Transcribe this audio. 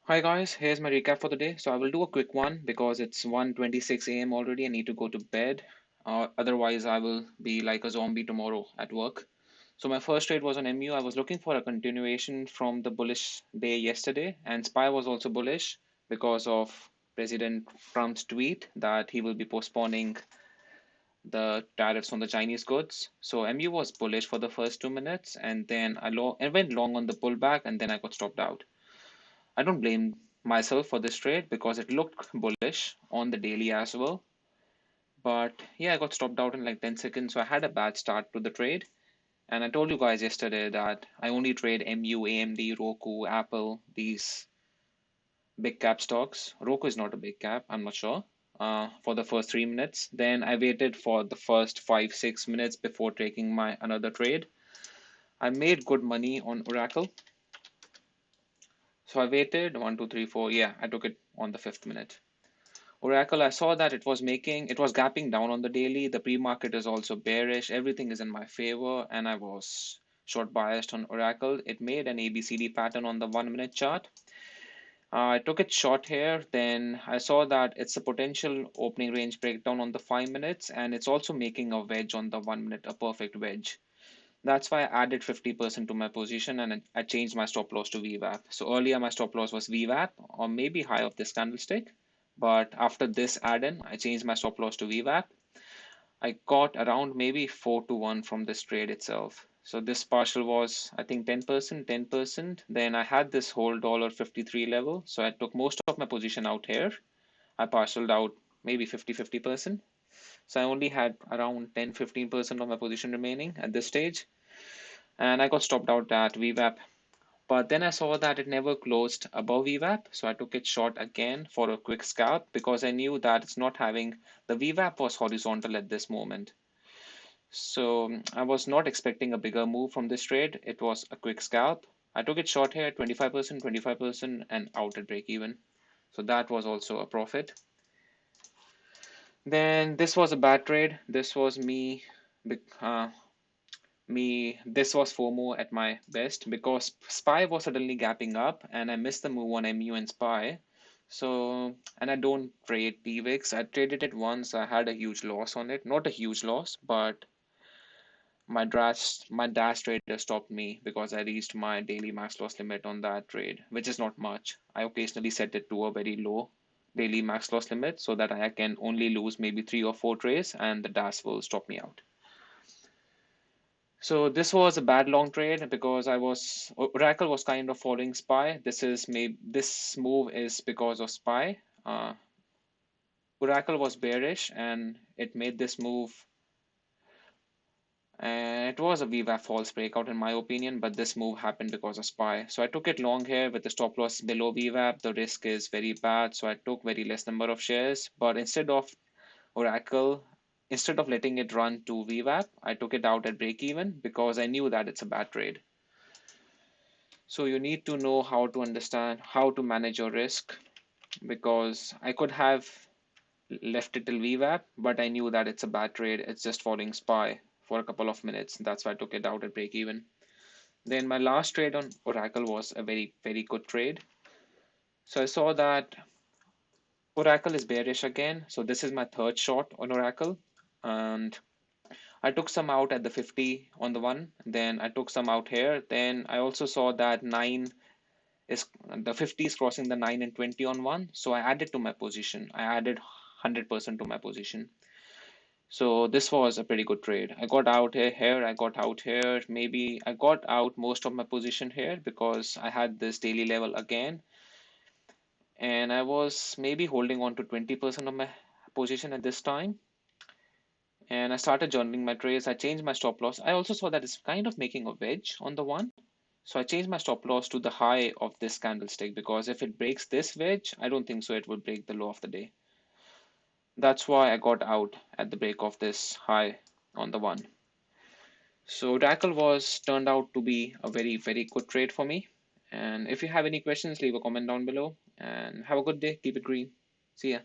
Hi guys, here's my recap for the day. So I will do a quick one because it's 1:26 a.m. already. I need to go to bed. Otherwise, I will be like a zombie tomorrow at work. So my first trade was on MU. I was looking for a continuation from the bullish day yesterday, and SPY was also bullish because of President Trump's tweet that he will be postponing the tariffs on the Chinese goods. So MU was bullish for the first 2 minutes, and then I went long on the pullback, and then I got stopped out. I don't blame myself for this trade because it looked bullish on the daily as well. But yeah, I got stopped out in like 10 seconds. So I had a bad start to the trade. And I told you guys yesterday that I only trade MU, AMD, Roku, Apple, these big cap stocks. Roku is not a big cap, I'm not sure. For the first 3 minutes. Then I waited for the first 5, 6 minutes before taking my another trade. I made good money on Oracle. So I waited 1, 2, 3, 4. Yeah, I took it on the fifth minute. Oracle, I saw that it was gapping down on the daily. The pre-market is also bearish. Everything is in my favor, and I was short biased on Oracle. It made an ABCD pattern on the 1 minute chart. I took it short here. Then I saw that it's a potential opening range breakdown on the 5 minutes, and it's also making a wedge on the 1 minute, a perfect wedge. That's why I added 50% to my position and I changed my stop loss to VWAP. So earlier my stop loss was VWAP or maybe high of this candlestick. But after this add-in, I changed my stop loss to VWAP. I got around maybe 4 to 1 from this trade itself. So this partial was, I think, 10%, 10%. Then I had this whole $53 level. So I took most of my position out here. I partialed out maybe 50-50%. So I only had around 10-15% of my position remaining at this stage, and I got stopped out at VWAP. But then I saw that it never closed above VWAP, so I took it short again for a quick scalp because I knew that it's not having the VWAP was horizontal at this moment. So I was not expecting a bigger move from this trade. It was a quick scalp. I took it short here, 25%, 25%, and out at break even. So that was also a profit. Then this was a bad trade. This was uh, this was FOMO at my best because SPY was suddenly gapping up and I missed the move on MU and SPY. So, and I don't trade PVIX. I traded it once. I had a huge loss on it. Not a huge loss, but my dash trader stopped me because I reached my daily max loss limit on that trade, which is not much. I occasionally set it to a very low daily max loss limit so that I can only lose maybe 3 or 4 trades and the dash will stop me out. So this was a bad long trade because Oracle was kind of following SPY. This move is because of SPY. Oracle was bearish and it made this move. And it was a VWAP false breakout in my opinion, but this move happened because of SPY. So I took it long here with the stop loss below VWAP. The risk is very bad, so I took very less number of shares. But Oracle, instead of letting it run to VWAP, I took it out at break even because I knew that it's a bad trade. So you need to know how to understand how to manage your risk because I could have left it till VWAP, but I knew that it's a bad trade. It's just falling SPY for a couple of minutes. That's why I took it out at break even. Then my last trade on Oracle was a very, very good trade. So I saw that Oracle is bearish again. So this is my third short on Oracle. And I took some out at the 50 on the one. Then I took some out here. Then I also saw that 9 is the 50 is crossing the 9 and 20 on one, so I added to my position. I added 100% to my position. So this was a pretty good trade. I got out here, I got out here. Maybe I got out most of my position here because I had this daily level again, and I was maybe holding on to 20% of my position at this time. And I started journaling my trades. I changed my stop loss. I also saw that it's kind of making a wedge on the one. So I changed my stop loss to the high of this candlestick because if it breaks this wedge, I don't think so it will break the low of the day. That's why I got out at the break of this high on the one. So Oracle was turned out to be a very, very good trade for me. And if you have any questions, leave a comment down below and have a good day. Keep it green. See ya.